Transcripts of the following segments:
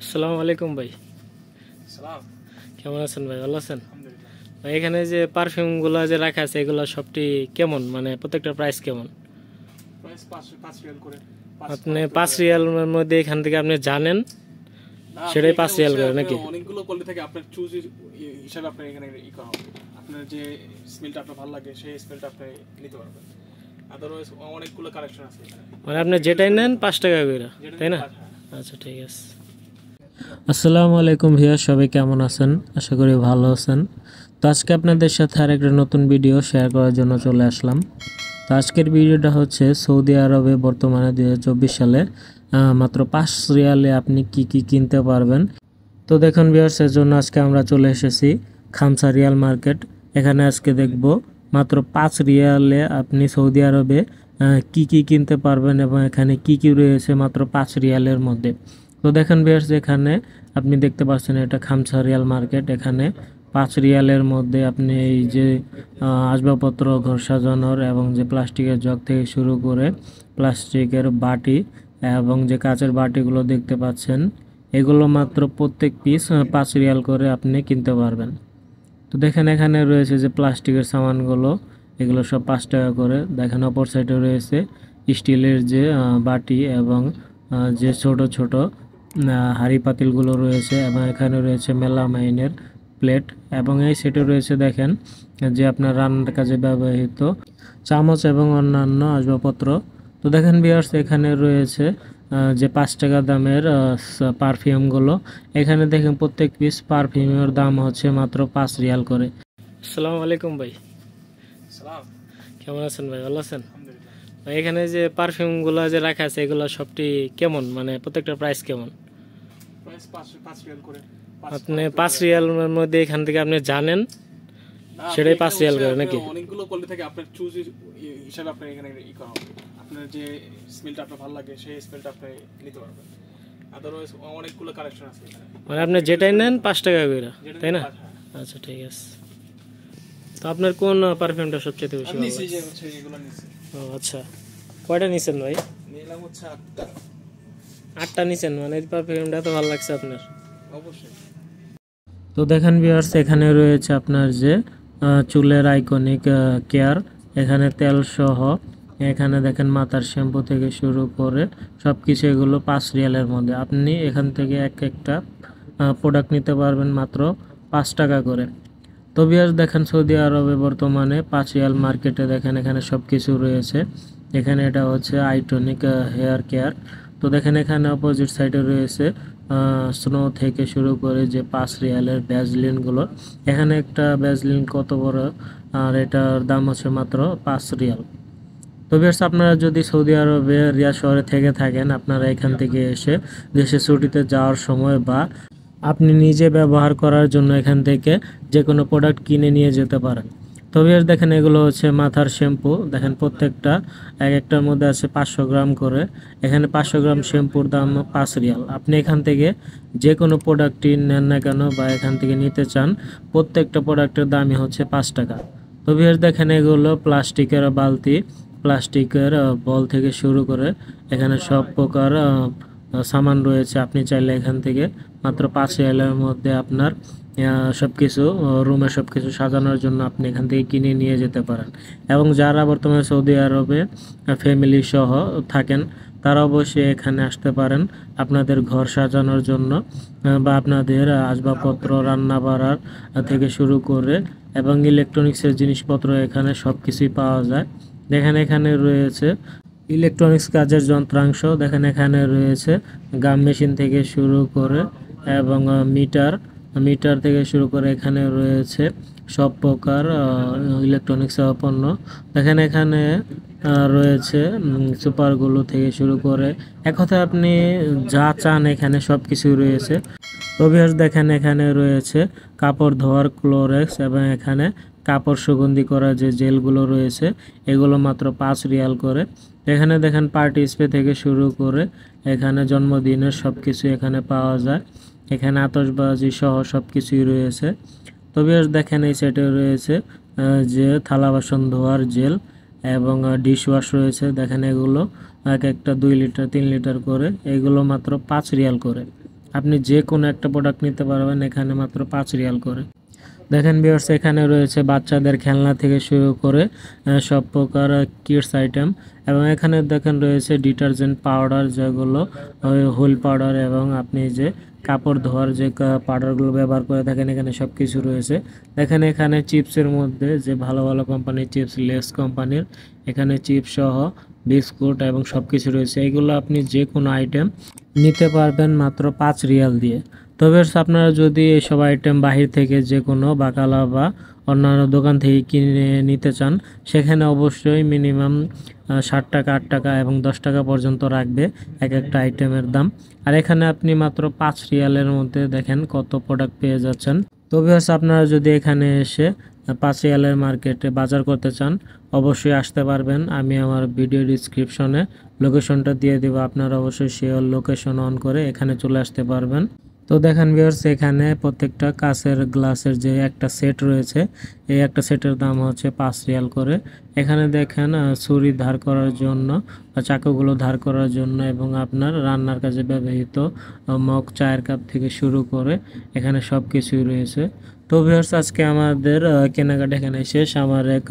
আসসালামু আলাইকুম ভাই। সালাম। কেমন আছেন ভাই? ভালো আছেন আলহামদুলিল্লাহ। ভাই? এখানে যে পারফিউমগুলো যে রাখা আছে এগুলো সবটি কেমন, মানে প্রত্যেকটা প্রাইস কেমন? প্রাইস 5 রিয়াল করে। আপনি 5 রিয়ালের মধ্যে এখান থেকে আপনি জানেন না, সেটাই 5 রিয়াল করে নাকি? অনেকগুলো কোয়ালিটি থাকে, আপনার চুজ হিসাবে আপনি এখানে করা হবে। আপনার যে স্মেলটা আপনার ভালো লাগে সেই স্মেলটা আপনি নিতে পারবেন। আদারওয়াইজ অনেকগুলো কালেকশন আছে এখানে। মানে আপনি যেটাই নেন 5 টাকা করে, তাই না? হ্যাঁ। আচ্ছা, ঠিক আছে। আসসালামু আলাইকুম ভাইয়া, সবাই কেমন আছেন? আশা করি ভালো আছেন। তো আজকে আপনাদের সাথে আরেকটা নতুন ভিডিও শেয়ার করার জন্য চলে আসলাম। তো আজকের ভিডিওটা হচ্ছে সৌদি আরবে বর্তমানে 2024 সালে মাত্র 5 রিয়ালে আপনি কি কি কিনতে পারবেন। তো দেখুন ভিউয়ার্সের জন্য আজকে আমরা চলে এসেছি খামসা রিয়াল মার্কেট। এখানে আজকে দেখব মাত্র 5 রিয়ালে আপনি সৌদি আরবে কি কি কিনতে পারবেন এবং এখানে কি কি রয়েছে মাত্র 5 রিয়ালের মধ্যে। তো দেখেন ভিউয়ার্স, এখানে আপনি দেখতে পাচ্ছেন এটা খামসা রিয়াল মার্কেট। এখানে 5 রিয়ালের মধ্যে আপনি এই যে আসবাবপত্র, ঘর সাজানোর এবং যে প্লাস্টিকের জগ থেকে শুরু করে প্লাস্টিকের বাটি এবং যে কাচের বাটিগুলো দেখতে পাচ্ছেন, এগুলো মাত্র প্রত্যেক পিস 5 রিয়াল করে আপনি কিনতে পারবেন। তো দেখেন এখানে রয়েছে যে প্লাস্টিকের সামানগুলো, এগুলো সব 5 টাকা করে। দেখেন অপর সাইডে রয়েছে স্টিলের যে বাটি এবং যে ছোট ছোট হাঁড়ি পাতিলগুলো রয়েছে, এবং এখানে রয়েছে মেলামাইনের প্লেট, এবং এই সেটে রয়েছে দেখেন যে আপনার রান্নার কাজে ব্যবহৃত চামচ এবং অন্যান্য আসবাবপত্র। তো দেখেন ভিউয়ার্স, এখানে রয়েছে যে 5 টাকা দামের পারফিউমগুলো। এখানে দেখেন প্রত্যেক পিস পারফিউমের দাম হচ্ছে মাত্র 5 রিয়াল করে। আসসালামু আলাইকুম ভাই। সালাম। কেমন আছেন ভাই? ভালো আছেন আলহামদুলিল্লাহ। ভাই? এখানে যে পারফিউমগুলো যে রাখা আছে এগুলো সবটি কেমন, মানে প্রত্যেকটা প্রাইস কেমন? প্রাইস 5 রিয়াল করে। আপনি 5 রিয়ালের মধ্যে এখান থেকে আপনি জানেন সেটাই 5 রিয়াল করে নাকি? অনেকগুলো কোয়ালিটি থাকে, আপনার চুজ হিসাবে আপনি এখানে করা হবে। আপনার যে স্মেলটা আপনার ভালো লাগে সেই স্মেলটা আপনি নিতে পারবেন। আদারওয়াইজ অনেকগুলো কালেকশন আছে এখানে। মানে আপনি যেটাই নেন 5 টাকা করে, তাই না? হ্যাঁ। আচ্ছা, ঠিক আছে। তো আপনার কোন পারফিউমটা সবচেয়ে বেশি ভালো নিচে লাগে? যে হচ্ছে এগুলো নিচে ও আচ্ছা, কয়টা নিছেন ভাই? নিলাম হচ্ছে 8টা। 8টা নিছেন, মানে এই পারফিউমটা তো ভালো লাগছে আপনার। অবশ্যই। তো দেখেন ভিউয়ার্স, এখানে রয়েছে আপনার যে চুলের আইকনিক কেয়ার, এখানে তেল সহ। এখানে দেখেন মাথার শ্যাম্পু থেকে শুরু করে সব কিছু, এগুলো 5 রিয়ালের মধ্যে। আপনি এখান থেকে একটা প্রোডাক্ট নিতে পারবেন মাত্র 5 টাকা করে। তো ভিউয়ার্স দেখেন, সৌদি আরবে বর্তমানে 5 রিয়াল মার্কেটে দেখেন এখানে সব কিছু রয়েছে। এখানে এটা হচ্ছে আইটনিক হেয়ার কেয়ার। তো দেখেন এখানে অপোজিট সাইডে রয়েছে স্নো থেকে শুরু করে যে 5 রিয়ালের ভ্যাজলিনগুলো। এখানে একটা ভ্যাজলিন কত বড়, আর এটার দাম হচ্ছে মাত্র 5 রিয়াল। তো ভিউয়ার্স, আপনারা যদি সৌদি আরবে রিয়াদ শহরে থেকে থাকেন, আপনারা এখান থেকে এসে দেশে ছুটিতে যাওয়ার সময় বা আপনি নিজে ব্যবহার করার জন্য এখান থেকে যে কোনো প্রোডাক্ট কিনে নিয়ে যেতে পারেন। তো ভিউয়ার্স দেখেন, এগুলো হচ্ছে মাথার শ্যাম্পু। দেখেন প্রত্যেকটা এক একটার মধ্যে আছে 500 গ্রাম করে। এখানে 500 গ্রাম শ্যাম্পুর দাম 5 রিয়াল। আপনি এখান থেকে যে কোনো প্রোডাক্টই নেন না কেন বা এখান থেকে নিতে চান, প্রত্যেকটা প্রোডাক্টের দামই হচ্ছে 5 টাকা। তো ভিউয়ার্স দেখেন, এগুলো প্লাস্টিকের বালতি, প্লাস্টিকের বল থেকে শুরু করে এখানে সব প্রকার সামান রয়েছে। আপনি চাইলে এখান থেকে মাত্র 5 রিয়ালের মধ্যে আপনার সব কিছু রুমে সব কিছু সাজানোর জন্য আপনি এখান থেকে কিনে নিয়ে যেতে পারেন। এবং যারা বর্তমানে সৌদি আরবে ফ্যামিলি সহ থাকেন, তারা অবশ্যই এখানে আসতে পারেন আপনাদের ঘর সাজানোর জন্য বা আপনাদের আসবাবপত্র, রান্না বাড়ার থেকে শুরু করে এবং ইলেকট্রনিক্সের জিনিসপত্র এখানে সব কিছুই পাওয়া যায়। দেখেন এখানে রয়েছে ইলেকট্রনিক্স কাজের যন্ত্রাংশ। দেখেন এখানে রয়েছে গাম মেশিন থেকে শুরু করে এবং মিটার থেকে শুরু করে এখানে রয়েছে সব প্রকার ইলেকট্রনিক্স পণ্য। দেখেন এখানে রয়েছে সুপারগুলো থেকে শুরু করে, এক কথায় আপনি যা চান এখানে সব কিছুই রয়েছে। তো ভিউয়ার্স দেখেন, এখানে রয়েছে কাপড় ধোয়ার ক্লোরেক্স এবং এখানে কাপড় সুগন্ধি করা যে জেলগুলো রয়েছে, এগুলো মাত্র 5 রিয়াল করে। এখানে দেখেন পার্টি স্প্রে থেকে শুরু করে এখানে জন্মদিনের সব কিছু এখানে পাওয়া যায়। এখানে আতশবাজি সহ সব কিছুই রয়েছে। তো ভিউয়ার্স দেখেন, এই সেটে রয়েছে যে থালা বাসন ধোয়ার জেল এবং ডিশ ওয়াশ রয়েছে। দেখেন এগুলো এক একটা 2 লিটার 3 লিটার করে, এগুলো মাত্র 5 রিয়াল করে। আপনি যে কোনো একটা প্রোডাক্ট নিতে পারবেন এখানে মাত্র 5 রিয়াল করে। দেখেন ভিউয়ার্স, এখানে রয়েছে বাচ্চাদের খেলনা থেকে শুরু করে সব প্রকার কিডস আইটেম, এবং এখানে দেখেন রয়েছে ডিটারজেন্ট পাউডার, যেগুলো হুইল পাউডার, এবং আপনি যে কাপড় ধোয়ার যে পাউডারগুলো ব্যবহার করে থাকেন, এখানে সব কিছু রয়েছে। দেখেন এখানে চিপসের মধ্যে যে ভালো ভালো কোম্পানির চিপস, লেস কোম্পানির, এখানে চিপস সহ বিস্কুট এবং সব কিছু রয়েছে। এগুলো আপনি যে কোনো আইটেম নিতে পারবেন মাত্র 5 রিয়াল দিয়ে। তবে আপনারা যদি এইসব আইটেম বাহির থেকে যে কোনো বাকালা বা অন্যান্য দোকান থেকে কিনে নিতে চান, সেখানে অবশ্যই মিনিমাম 60 টাকা, 8 টাকা এবং 10 টাকা পর্যন্ত রাখবে এক একটা আইটেমের দাম। আর এখানে আপনি মাত্র 5 রিয়ালের মধ্যে দেখেন কত প্রোডাক্ট পেয়ে যাচ্ছেন। তবে আপনারা যদি এখানে এসে 5 রিয়ালের মার্কেটে বাজার করতে চান, অবশ্যই আসতে পারবেন। আমি আমার ভিডিও ডিসক্রিপশনে লোকেশনটা দিয়ে দেব, আপনারা অবশ্যই সেই লোকেশন অন করে এখানে চলে আসতে পারবেন। তো দেখেন ভিউয়ার্স, এখানে প্রত্যেকটা কাঁচের গ্লাসের যে একটা সেট রয়েছে, এই একটা সেটের দাম হচ্ছে 5 রিয়াল করে। এখানে দেখেন ছুরি ধার করার জন্য বা চাকুগুলো ধার করার জন্য, এবং আপনার রান্নার কাজে ব্যবহৃত মগ, চায়ের কাপ থেকে শুরু করে এখানে সব কিছুই রয়েছে। তো ভিউয়ার্স, আজকে আমাদের কেনাকাটা এখানে শেষ। আমার এক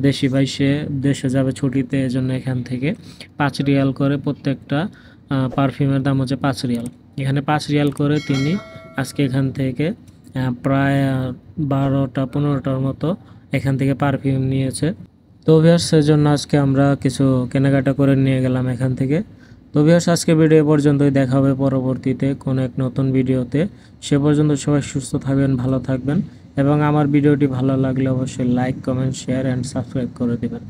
দেশি ভাই, সে দেশে যাবে ছুটিতে, এজন্য এখান থেকে 5 রিয়াল করে প্রত্যেকটা পারফিউমের দাম হচ্ছে 5 রিয়াল। এখানে 5 রিয়াল করে তিনি আজকে এখান থেকে প্রায় 12টা-15টার মতো এখান থেকে পারফিউম নিয়েছে। তো ভিউয়ার্স, সেজন্য আজকে আমরা কিছু কেনাকাটা করে নিয়ে গেলাম এখান থেকে। তো ভিউয়ার্স, আজকে ভিডিও পর্যন্তই, দেখা হবে পরবর্তীতে কোনো এক নতুন ভিডিওতে। সে পর্যন্ত সবাই সুস্থ থাকবেন, ভালো থাকবেন, এবং আমার ভিডিওটি ভালো লাগলে অবশ্যই like, comment, share and subscribe করে দেবেন।